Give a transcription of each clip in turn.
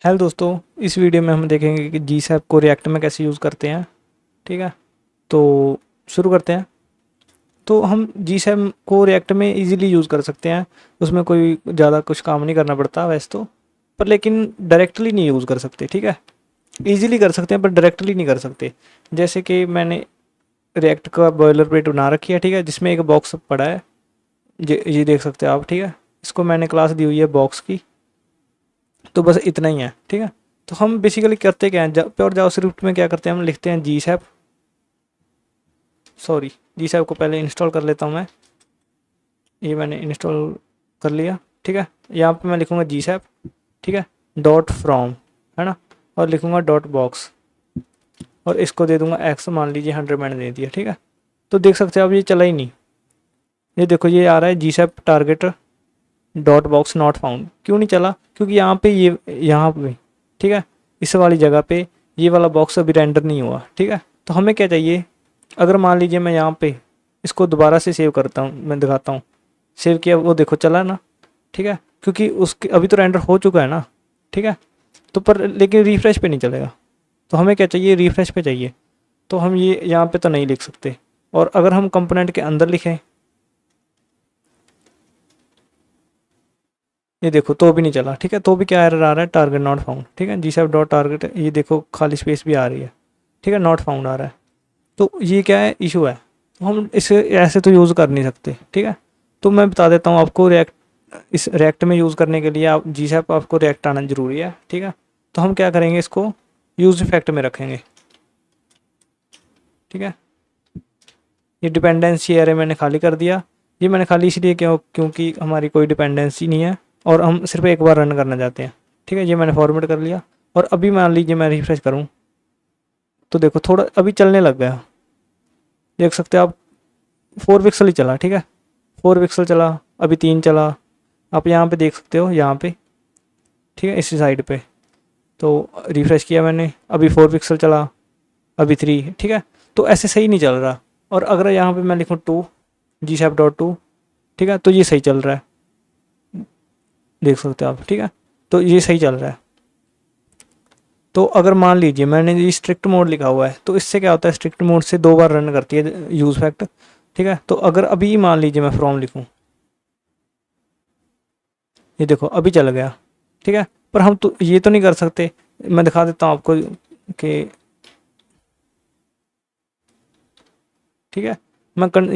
Hello दोस्तों, इस video में हम देखेंगे कि जीसैप को रिएक्ट में कैसे यूज़ करते हैं। ठीक है, तो शुरू करते हैं। तो हम जीसैप को रिएक्ट में इजीली यूज़ कर सकते हैं। उसमें कोई ज़्यादा कुछ काम नहीं करना पड़ता वैसे तो, पर लेकिन डायरेक्टली नहीं यूज़ कर सकते। ठीक है, इजीली कर सकते हैं पर डायरेक्टली नहीं कर सकते। जैसे कि मैंने रिएक्ट का बॉयलर प्लेट बना रखी है, ठीक है, जिसमें एक बॉक्स पड़ा है। ये देख सकते हैं आप। ठीक है, इसको मैंने क्लास दी हुई है बॉक्स की। तो बस इतना ही है। ठीक है, तो हम बेसिकली करते क्या हैं, प्योर जावास्क्रिप्ट में क्या करते हैं, हम लिखते हैं जीसैप। सॉरी, जीसैप को पहले इंस्टॉल कर लेता हूँ मैं। ये मैंने इंस्टॉल कर लिया। ठीक है, यहाँ पे मैं लिखूँगा जीसैप। ठीक है, डॉट फ्रॉम, है ना, और लिखूँगा डॉट बॉक्स, और इसको दे दूँगा एक्स, मान लीजिए 100 मैंने दे दिया। ठीक है, तो देख सकते हैं अब ये चला ही नहीं। ये देखो, ये आ रहा है GSAP target dot box not found. क्यों नहीं चला? क्योंकि यहाँ पे यहाँ पे, ठीक है, इस वाली जगह पे ये वाला बॉक्स अभी रेंडर नहीं हुआ। ठीक है, तो हमें क्या चाहिए, अगर मान लीजिए मैं यहाँ पे इसको दोबारा से सेव करता हूँ, मैं दिखाता हूँ। सेव किया, वो देखो चला ना। ठीक है, क्योंकि उसके अभी तो रेंडर हो चुका है ना। ठीक है, तो पर लेकिन रिफ्रेश पे नहीं चलेगा। तो हमें क्या चाहिए, रिफ्रेश पे चाहिए। तो हम ये यहाँ पे तो नहीं लिख सकते। और अगर हम कंपोनेंट के अंदर लिखें, ये देखो तो भी नहीं चला। ठीक है, तो भी क्या एरर आ रहा है, टारगेट नॉट फाउंड। ठीक है, जीसैप डॉट टारगेट, ये देखो खाली स्पेस भी आ रही है। ठीक है, नॉट फाउंड आ रहा है। तो ये क्या है, इशू है। तो हम इसे ऐसे तो यूज़ कर नहीं सकते। ठीक है, तो मैं बता देता हूँ आपको, रिएक्ट, इस रिएक्ट में यूज़ करने के लिए आप जीसैप आपको रिएक्ट आना ज़रूरी है। ठीक है, तो हम क्या करेंगे, इसको यूज इफेक्ट में रखेंगे। ठीक है, ये डिपेंडेंसी एरे मैंने खाली कर दिया। ये मैंने खाली इसलिए क्योंकि हमारी कोई डिपेंडेंसी नहीं है और हम सिर्फ एक बार रन करना चाहते हैं। ठीक है, ये मैंने फॉर्मेट कर लिया। और अभी मान लीजिए मैं रिफ्रेश करूँ, तो देखो थोड़ा अभी चलने लग गया। देख सकते हो आप, 4 पिक्सल ही चला। ठीक है, 4 पिक्सल चला, अभी 3 चला। आप यहाँ पे देख सकते हो, यहाँ पे। ठीक है, इसी साइड पे। तो रिफ्रेश किया मैंने, अभी 4 पिक्सल चला, अभी 3। ठीक है, तो ऐसे सही नहीं चल रहा। और अगर यहाँ पे मैं लिखूँ 2, जीसैप डॉट 2, ठीक है, तो ये सही चल रहा है। देख सकते हो आप। ठीक है, तो ये सही चल रहा है। तो अगर मान लीजिए मैंने ये स्ट्रिक्ट मोड लिखा हुआ है, तो इससे क्या होता है, स्ट्रिक्ट मोड से 2 बार रन करती है यूज फैक्ट। ठीक है, तो अगर अभी मान लीजिए मैं फ्रॉम लिखूं, ये देखो अभी चल गया। ठीक है, पर हम तो ये तो नहीं कर सकते। मैं दिखा देता हूँ आपको कि, ठीक है,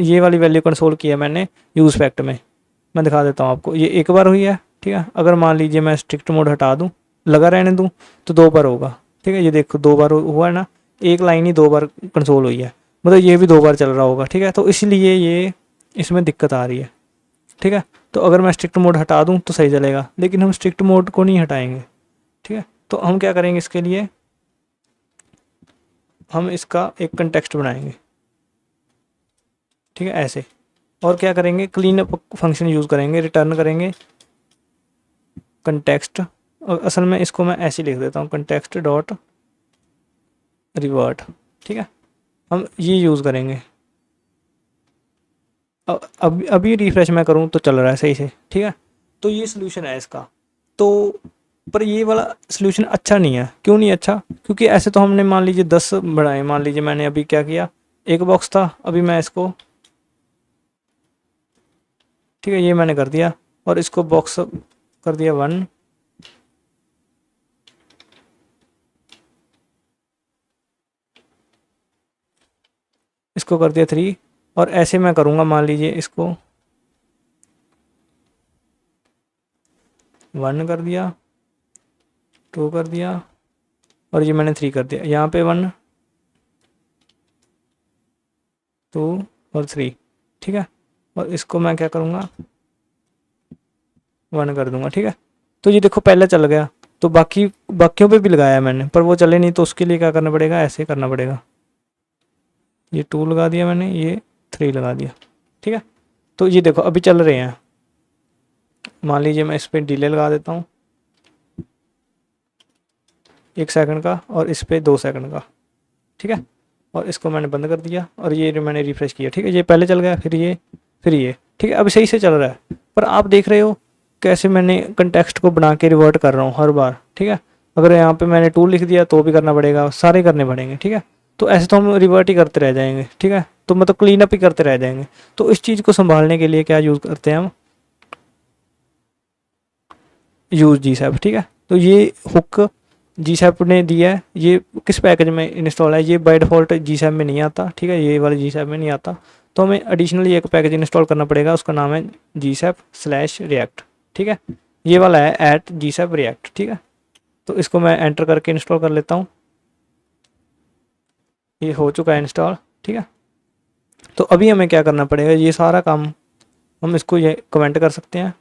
ये वाली वैल्यू कंसोल की है मैंने यूज फैक्ट में। मैं दिखा देता हूँ आपको, ये एक बार हुई है। ठीक है, अगर मान लीजिए मैं स्ट्रिक्ट मोड हटा दूँ, लगा रहने दूँ, तो 2 बार होगा। ठीक है, ये देखो 2 बार हुआ है ना, एक लाइन ही 2 बार कंसोल हुई है, मतलब ये भी 2 बार चल रहा होगा। ठीक है, तो इसलिए ये इसमें दिक्कत आ रही है। ठीक है, तो अगर मैं स्ट्रिक्ट मोड हटा दूँ तो सही चलेगा, लेकिन हम स्ट्रिक्ट मोड को नहीं हटाएंगे। ठीक है, तो हम क्या करेंगे, इसके लिए हम इसका एक कंटेक्स्ट बनाएंगे। ठीक है, ऐसे। और क्या करेंगे, क्लीन अप फंक्शन यूज़ करेंगे, रिटर्न करेंगे कंटेक्स्ट। और असल में इसको मैं ऐसे लिख देता हूँ, कंटेक्स्ट डॉट रिवर्ट। ठीक है, हम ये यूज़ करेंगे। अभी रिफ्रेश मैं करूँ तो चल रहा है सही से। ठीक है, तो ये सोल्यूशन है इसका। तो पर ये वाला सोल्यूशन अच्छा नहीं है। क्यों नहीं अच्छा? क्योंकि ऐसे तो हमने मान लीजिए 10 बढ़ाए। मान लीजिए मैंने अभी क्या किया, एक बॉक्स था, अभी मैं इसको, ठीक है, ये मैंने कर दिया, और इसको बॉक्स कर दिया 1। इसको कर दिया 3। और ऐसे मैं करूँगा, मान लीजिए इसको 1 कर दिया, 2 कर दिया, और ये मैंने 3 कर दिया। यहाँ पे 1, 2 और 3। ठीक है, और इसको मैं क्या करूँगा, 1 कर दूँगा। ठीक है, तो ये देखो पहले चल गया। तो बाकियों पे भी लगाया मैंने, पर वो चले नहीं, तो उसके लिए क्या करना पड़ेगा, ऐसे करना पड़ेगा। ये 2 लगा दिया मैंने, ये 3 लगा दिया। ठीक है, तो ये देखो अभी चल रहे हैं। मान लीजिए मैं इस पर डिले लगा देता हूँ, 1 सेकंड का, और इस पर 2 सेकंड का। ठीक है, और इसको मैंने बंद कर दिया, और ये मैंने रिफ्रेश किया। ठीक है, ये पहले चल गया, फिर ये, फिर ये। ठीक है, अभी सही से चल रहा है। पर आप देख रहे हो कैसे मैंने कंटेक्स्ट को बना के रिवर्ट कर रहा हूँ हर बार। ठीक है, अगर यहाँ पे मैंने टू लिख दिया तो भी करना पड़ेगा, सारे करने पड़ेंगे, ठीक है। तो ऐसे तो हम रिवर्ट ही करते रह जाएंगे, ठीक है, तो मतलब क्लीन अप ही करते रह जाएंगे। तो इस चीज़ को संभालने के लिए क्या यूज़ करते हैं हम, यूज़ जी सैप, ठीक है। तो ये हुक जी सैप ने दिया है, ये किस पैकेज में इंस्टॉल है, ये बाय डिफ़ॉल्ट जी सैप में नहीं आता, ठीक है, ये वाले जी सैप में नहीं आता। तो हमें एडिशनली एक पैकेज इंस्टॉल करना पड़ेगा, उसका नाम है जी सैप स्लैश रिएक्ट, ठीक है। ये वाला है एट जी सैप रिएक्ट, ठीक है। तो इसको मैं एंटर करके इंस्टॉल कर लेता हूँ। ये हो चुका है इंस्टॉल, ठीक है। तो अभी हमें क्या करना पड़ेगा, ये सारा काम हम इसको ये कमेंट कर सकते हैं,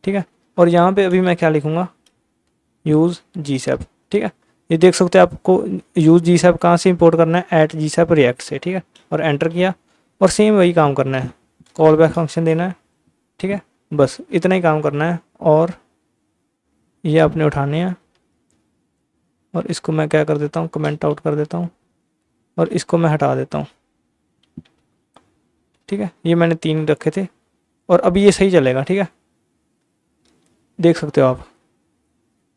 ठीक है। और यहाँ पे अभी मैं क्या लिखूँगा, यूज़ जी सैप, ठीक है। ये देख सकते हैं आपको यूज़ जी सैप कहाँ से इंपोर्ट करना है, एट जी सैप रिएक्ट से, ठीक है। और एंटर किया और सेम वही काम करना है, कॉल बैक फंक्शन देना है, ठीक है। बस इतना ही काम करना है और ये आपने उठाने हैं। और इसको मैं क्या कर देता हूँ, कमेंट आउट कर देता हूँ और इसको मैं हटा देता हूँ, ठीक है। ये मैंने 3 रखे थे और अभी ये सही चलेगा, ठीक है, देख सकते हो आप,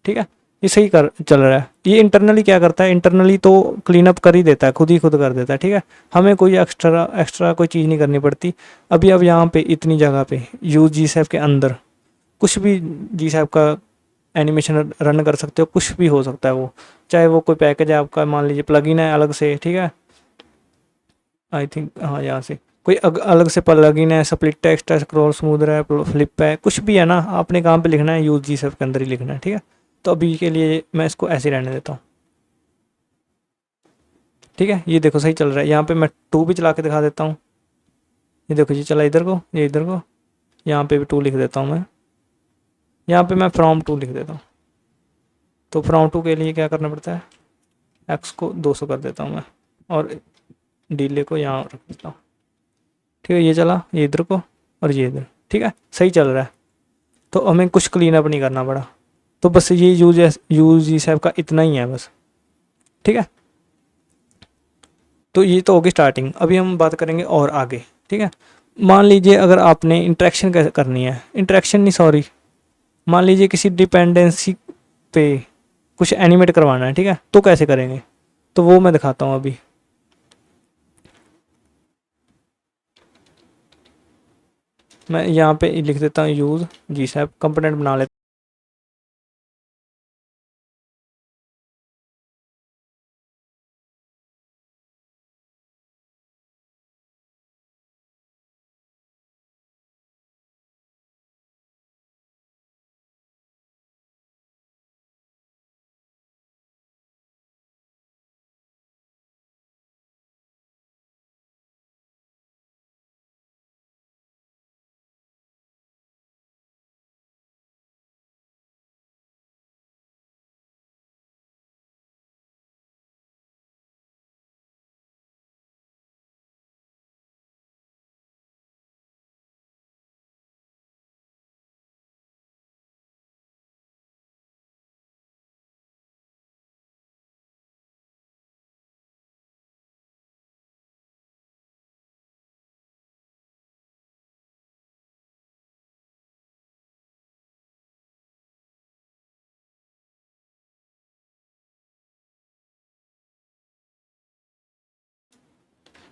ठीक है। ये सही कर चल रहा है। ये इंटरनली क्या करता है, इंटरनली तो क्लीन अप कर ही देता है, खुद ही खुद कर देता है, ठीक है। हमें कोई एक्स्ट्रा कोई चीज़ नहीं करनी पड़ती। अभी अब यहाँ पे इतनी जगह पे यूज जी सैप के अंदर कुछ भी जी सैप का एनिमेशन रन कर सकते हो, कुछ भी हो सकता है वो, चाहे वो कोई पैकेज है आपका, मान लीजिए प्लगइन है अलग से, ठीक है, आई थिंक हाँ यहाँ से कोई अलग से प्लगइन है, स्प्लिट टेक्स्ट है, स्क्रॉल स्मूदर है, फ्लिप है, कुछ भी है ना, अपने काम पे लिखना है, यूज जी सैप के अंदर ही लिखना है, ठीक है। तो अभी के लिए मैं इसको ऐसे रहने देता हूँ, ठीक है। ये देखो सही चल रहा है। यहाँ पे मैं टू भी चला के दिखा देता हूँ, ये देखो ये चला इधर को, ये इधर को, यहाँ पे भी टू लिख देता हूँ मैं, यहाँ पे मैं फ्रॉम टू लिख देता हूँ। तो फ्रॉम टू के लिए क्या करना पड़ता है, एक्स को 200 कर देता हूँ मैं और डिले को यहाँ रख देता हूँ, ठीक है। ये चला, ये इधर को और ये इधर, ठीक है, सही चल रहा है। तो हमें कुछ क्लीन अप नहीं करना पड़ा। तो बस ये यूज जी सैप का इतना ही है बस, ठीक है। तो ये तो होगी स्टार्टिंग। अभी हम बात करेंगे और आगे, ठीक है। मान लीजिए अगर आपने इंटरेक्शन कैसे करनी है, इंटरेक्शन नहीं सॉरी, मान लीजिए किसी डिपेंडेंसी पे कुछ एनिमेट करवाना है, ठीक है, तो कैसे करेंगे, तो वो मैं दिखाता हूँ अभी। मैं यहाँ पे लिख देता हूँ यूज़ जी सैप, कंपोनेंट बना लेता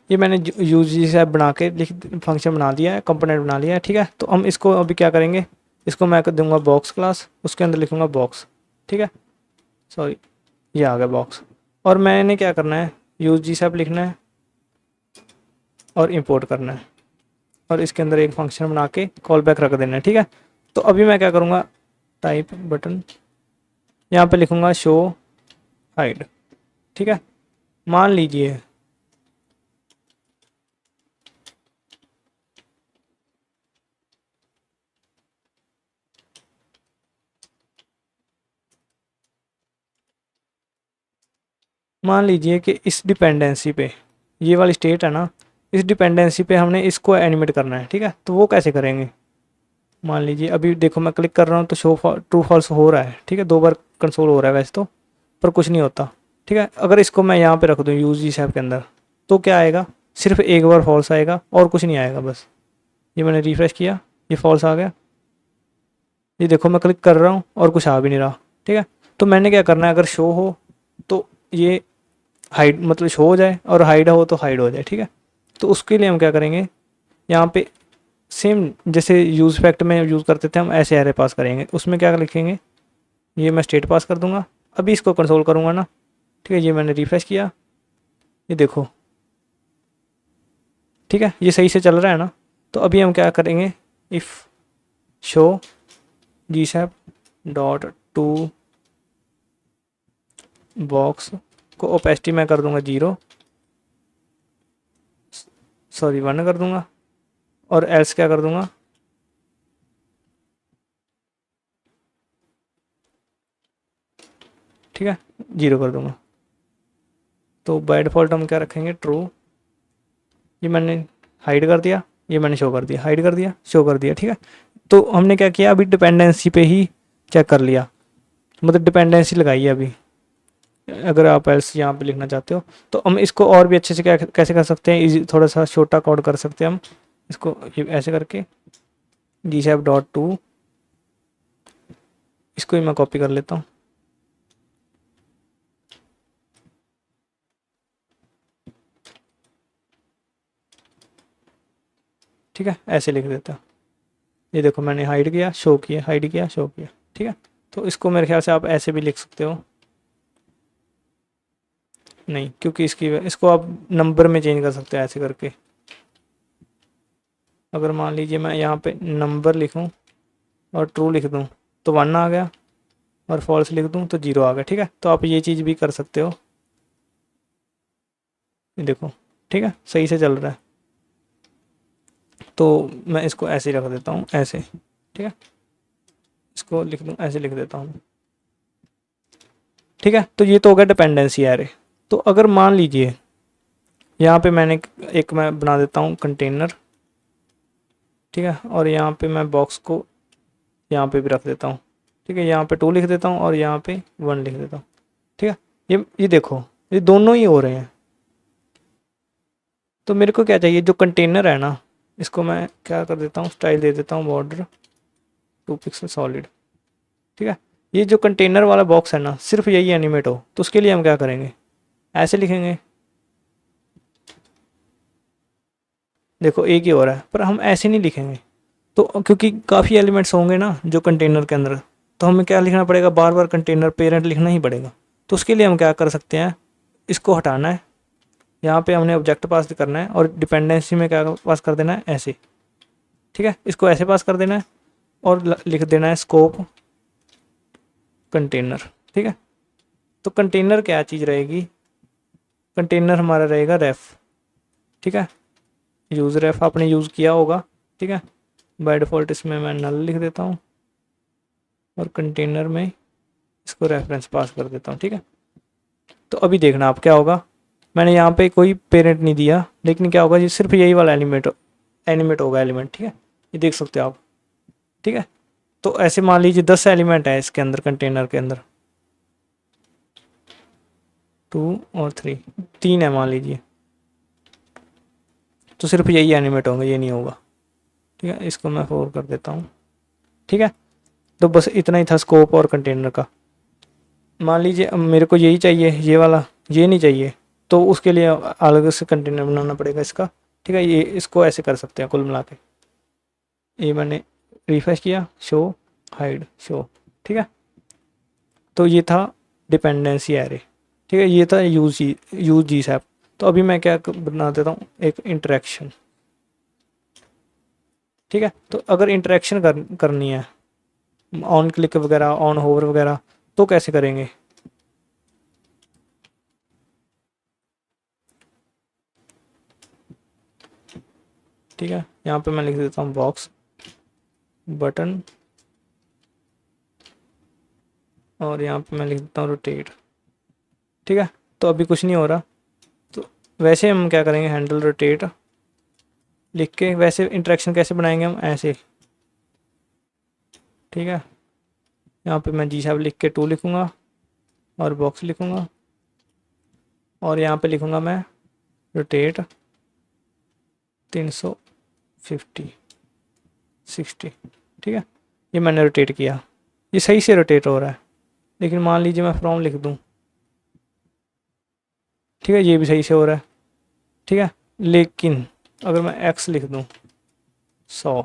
ये मैंने यूज जी सैप बना के लिख फंक्शन बना दिया है, कंपोनेंट बना लिया है, ठीक है। तो हम इसको अभी क्या करेंगे, इसको मैं कर दूंगा बॉक्स क्लास, उसके अंदर लिखूंगा बॉक्स, ठीक है, सॉरी ये आ गया बॉक्स। और मैंने क्या करना है, यूज जी सैप लिखना है और इंपोर्ट करना है और इसके अंदर एक फंक्शन बना के कॉल बैक रख देना है, ठीक है। तो अभी मैं क्या करूँगा, टाइप बटन, यहाँ पे लिखूँगा शो हाइड, ठीक है। मान लीजिए मान लीजिए कि इस डिपेंडेंसी पे, ये वाली स्टेट है ना, इस डिपेंडेंसी पे हमने इसको एनिमेट करना है, ठीक है। तो वो कैसे करेंगे, मान लीजिए अभी देखो मैं क्लिक कर रहा हूँ तो शो ट्रू फॉल्स हो रहा है, ठीक है, 2 बार कंसोल हो रहा है वैसे तो, पर कुछ नहीं होता, ठीक है। अगर इसको मैं यहाँ पे रख दूँ यूज जी सैप के अंदर, तो क्या आएगा, सिर्फ एक बार फॉल्स आएगा और कुछ नहीं आएगा बस। ये मैंने रिफ्रेश किया, ये फॉल्स आ गया, ये देखो मैं क्लिक कर रहा हूँ और कुछ आ भी नहीं रहा, ठीक है। तो मैंने क्या करना है, अगर शो हो तो ये हाइड मतलब शो हो जाए, और हाइड हो तो हाइड हो जाए, ठीक है। तो उसके लिए हम क्या करेंगे, यहाँ पे सेम जैसे यूज़ फैक्ट में यूज़ करते थे हम, ऐसे एरे पास करेंगे। उसमें क्या लिखेंगे, ये मैं स्टेट पास कर दूंगा। अभी इसको कंसोल करूंगा ना, ठीक है, ये मैंने रिफ्रेश किया, ये देखो, ठीक है, ये सही से चल रहा है ना। तो अभी हम क्या करेंगे, if show GSAP dot to box को ओपेसिटी मैं कर दूंगा 0, सॉरी 1 कर दूंगा, और एल्स क्या कर दूंगा, ठीक है, 0 कर दूंगा। तो बाय डिफ़ॉल्ट हम क्या रखेंगे, ट्रू। ये मैंने हाइड कर दिया, ये मैंने शो कर दिया, हाइड कर दिया, शो कर दिया, ठीक है। तो हमने क्या किया, अभी डिपेंडेंसी पे ही चेक कर लिया, मतलब डिपेंडेंसी लगाई है अभी। अगर आप एल्स यहाँ पे लिखना चाहते हो तो हम इसको और भी अच्छे से क्या कैसे कर सकते हैं, इजी, थोड़ा सा छोटा कोड कर सकते हैं हम इसको, ये ऐसे करके जी शैप डॉट टू, इसको ही मैं कॉपी कर लेता हूँ, ठीक है, ऐसे लिख देता हूँ। ये देखो मैंने हाइड किया, शो किया, हाइड किया, शो किया, ठीक है। तो इसको मेरे ख्याल से आप ऐसे भी लिख सकते हो, नहीं क्योंकि इसको आप नंबर में चेंज कर सकते हो ऐसे करके। अगर मान लीजिए मैं यहाँ पे नंबर लिखूँ और ट्रू लिख दूँ तो 1 आ गया, और फॉल्स लिख दूँ तो 0 आ गया, ठीक है। तो आप ये चीज़ भी कर सकते हो, ये देखो, ठीक है, सही से चल रहा है। तो मैं इसको ऐसे ही रख देता हूँ, ऐसे, ठीक है, इसको लिख दूँ, ऐसे लिख देता हूँ, ठीक है। तो ये तो हो गया डिपेंडेंसी एरे। तो अगर मान लीजिए यहाँ पे मैंने एक मैं बना देता हूँ कंटेनर, ठीक है, और यहाँ पे मैं बॉक्स को यहाँ पे भी रख देता हूँ, ठीक है, यहाँ पे 2 लिख देता हूँ और यहाँ पे 1 लिख देता हूँ, ठीक है। ये देखो, ये दोनों ही हो रहे हैं। तो मेरे को क्या चाहिए, जो कंटेनर है ना, इसको मैं क्या कर देता हूँ, स्टाइल दे देता हूँ बॉर्डर 2 पिक्सल सॉलिड, ठीक है। ये जो कंटेनर वाला बॉक्स है ना, सिर्फ यही एनिमेट हो, तो उसके लिए हम क्या करेंगे, ऐसे लिखेंगे, देखो एक ही हो रहा है, पर हम ऐसे नहीं लिखेंगे। तो क्योंकि काफ़ी एलिमेंट्स होंगे ना जो कंटेनर के अंदर, तो हमें क्या लिखना पड़ेगा, बार बार कंटेनर पेरेंट लिखना ही पड़ेगा। तो उसके लिए हम क्या कर सकते हैं, इसको हटाना है, यहाँ पे हमने ऑब्जेक्ट पास करना है, और डिपेंडेंसी में क्या पास कर देना है, ऐसे, ठीक है, इसको ऐसे पास कर देना है, और लिख देना है स्कोप कंटेनर, ठीक है। तो कंटेनर क्या चीज़ रहेगी, कंटेनर हमारा रहेगा रेफ, ठीक है, यूज़ रेफ आपने यूज़ किया होगा, ठीक है। बाय डिफ़ॉल्ट इसमें मैं नल लिख देता हूँ, और कंटेनर में इसको रेफरेंस पास कर देता हूँ, ठीक है। तो अभी देखना आप क्या होगा, मैंने यहाँ पे कोई पेरेंट नहीं दिया, लेकिन क्या होगा, ये सिर्फ यही वाला एनिमेट होगा एलिमेंट, ठीक है, ये देख सकते हो आप, ठीक है। तो ऐसे मान लीजिए 10 एलिमेंट है इसके अंदर, कंटेनर के अंदर 2 और 3, 3 है मान लीजिए, तो सिर्फ यही एनिमेट होंगे, ये नहीं होगा, ठीक है। इसको मैं 4 कर देता हूँ, ठीक है। तो बस इतना ही था स्कोप और कंटेनर का। मान लीजिए अब मेरे को यही चाहिए, ये वाला ये नहीं चाहिए, तो उसके लिए अलग से कंटेनर बनाना पड़ेगा इसका, ठीक है। ये इसको ऐसे कर सकते हैं कुल मिला के, ये मैंने रिफ्रेश किया, शो, हाइड, शो, ठीक है। तो ये था डिपेंडेंसी एरे, ठीक है, ये था यूज जी सैप। तो अभी मैं क्या बना देता हूँ, एक इंटरेक्शन, ठीक है। तो अगर इंटरेक्शन करनी है, ऑन क्लिक वगैरह, ऑन होवर वगैरह, तो कैसे करेंगे, ठीक है। यहाँ पे मैं लिख देता हूँ बॉक्स बटन, और यहाँ पे मैं लिख देता हूँ रोटेट, ठीक है। तो अभी कुछ नहीं हो रहा, तो वैसे हम क्या करेंगे, हैंडल रोटेट लिख के, वैसे इंटरेक्शन कैसे बनाएंगे हम, ऐसे, ठीक है। यहाँ पे मैं जी साहब लिख के 2 लिखूँगा, और बॉक्स लिखूँगा, और यहाँ पे लिखूँगा मैं रोटेट 350 60, ठीक है। ये मैंने रोटेट किया, ये सही से रोटेट हो रहा है, लेकिन मान लीजिए मैं फ्रॉम लिख दूँ, ठीक है, ये भी सही से हो रहा है, ठीक है। लेकिन अगर मैं एक्स लिख दूँ 100,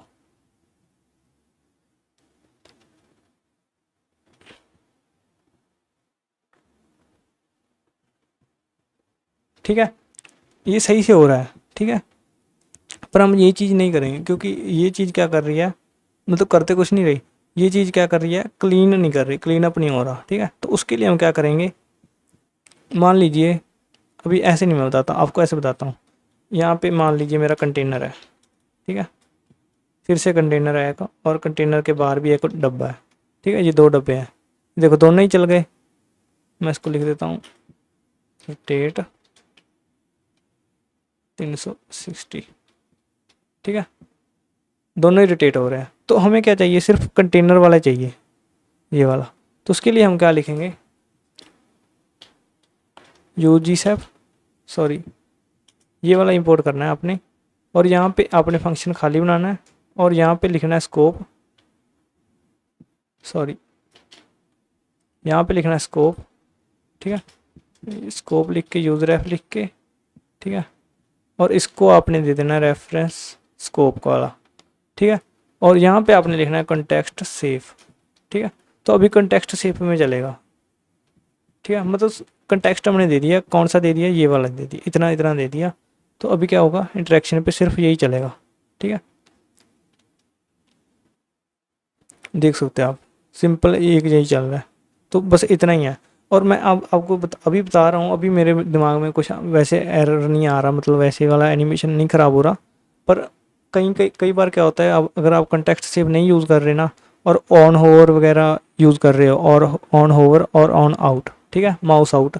ठीक है, ये सही से हो रहा है, ठीक है। पर हम ये चीज़ नहीं करेंगे, क्योंकि ये चीज़ क्या कर रही है, मतलब करते कुछ नहीं रही, ये चीज़ क्या कर रही है, क्लीन नहीं कर रही, क्लीन अप नहीं हो रहा, ठीक है। तो उसके लिए हम क्या करेंगे, मान लीजिए, अभी ऐसे नहीं मैं बताता आपको, ऐसे बताता हूँ। यहाँ पे मान लीजिए मेरा कंटेनर है, ठीक है, फिर से कंटेनर आएगा और कंटेनर के बाहर भी एक डब्बा है, ठीक है, ये 2 डब्बे हैं, देखो दोनों ही चल गए। मैं इसको लिख देता हूँ रोटेट 360, ठीक है, दोनों ही रोटेट हो रहे हैं। तो हमें क्या चाहिए, सिर्फ कंटेनर वाला चाहिए, ये वाला। तो उसके लिए हम क्या लिखेंगे, यू जी सेफ, सॉरी, ये वाला इंपोर्ट करना है आपने, और यहाँ पे आपने फंक्शन खाली बनाना है, और यहाँ पे लिखना है स्कोप, सॉरी, यहाँ पे लिखना है स्कोप, ठीक है, स्कोप लिख के यूज़र रेफ लिख के, ठीक है, और इसको आपने दे देना है रेफरेंस स्कोप वाला, ठीक है। और यहाँ पे आपने लिखना है कंटेक्स्ट सेफ, ठीक है। तो अभी कंटेक्स्ट सेफ में चलेगा, ठीक है, मतलब कंटेक्स्ट हमने दे दिया, कौन सा दे दिया, ये वाला दे दिया, इतना इतना दे दिया। तो अभी क्या होगा, इंटरेक्शन पे सिर्फ यही चलेगा, ठीक है, देख सकते हैं आप, सिंपल एक यही चल रहा है। तो बस इतना ही है। और मैं अब आपको अभी बता रहा हूँ, अभी मेरे दिमाग में कुछ वैसे एरर नहीं आ रहा, मतलब वैसे वाला एनिमेशन नहीं ख़राब हो रहा। पर कई कई कई बार क्या होता है, अब अगर आप कंटेक्स्ट सेव नहीं यूज़ कर रहे ना, और ऑन होवर वगैरह यूज़ कर रहे हो, और ऑन होवर और ऑन आउट, ठीक है, माउस आउट,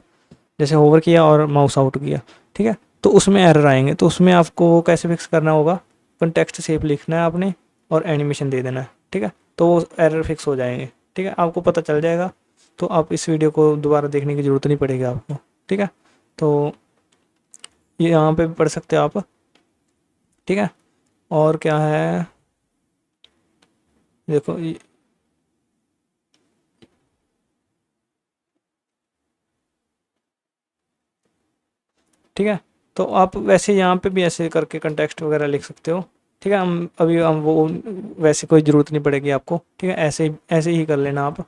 जैसे होवर किया और माउस आउट किया, ठीक है, तो उसमें एरर आएंगे। तो उसमें आपको वो कैसे फिक्स करना होगा, कंटेक्स्ट सेव लिखना है आपने और एनिमेशन दे देना है, ठीक है, तो वो एरर फिक्स हो जाएंगे, ठीक है, आपको पता चल जाएगा। तो आप इस वीडियो को दोबारा देखने की ज़रूरत नहीं पड़ेगी आपको, ठीक है। तो ये यहाँ पे भी पढ़ सकते हो आप, ठीक है। और क्या है, देखो ठीक है। तो आप वैसे यहाँ पे भी ऐसे करके कंटेक्स्ट वगैरह लिख सकते हो, ठीक है। हम वो वैसे कोई ज़रूरत नहीं पड़ेगी आपको, ठीक है, ऐसे ही कर लेना आप।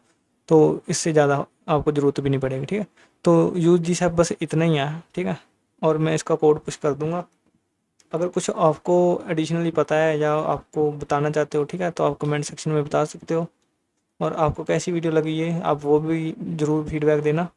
तो इससे ज़्यादा आपको ज़रूरत भी नहीं पड़ेगी, ठीक है। तो यूज जी सब बस इतना ही है, ठीक है। और मैं इसका कोड पुश कर दूंगा। अगर कुछ आपको एडिशनली पता है या आपको बताना चाहते हो, ठीक है, तो आप कमेंट सेक्शन में बता सकते हो। और आपको कैसी वीडियो लगी है, आप वो भी ज़रूर फीडबैक देना।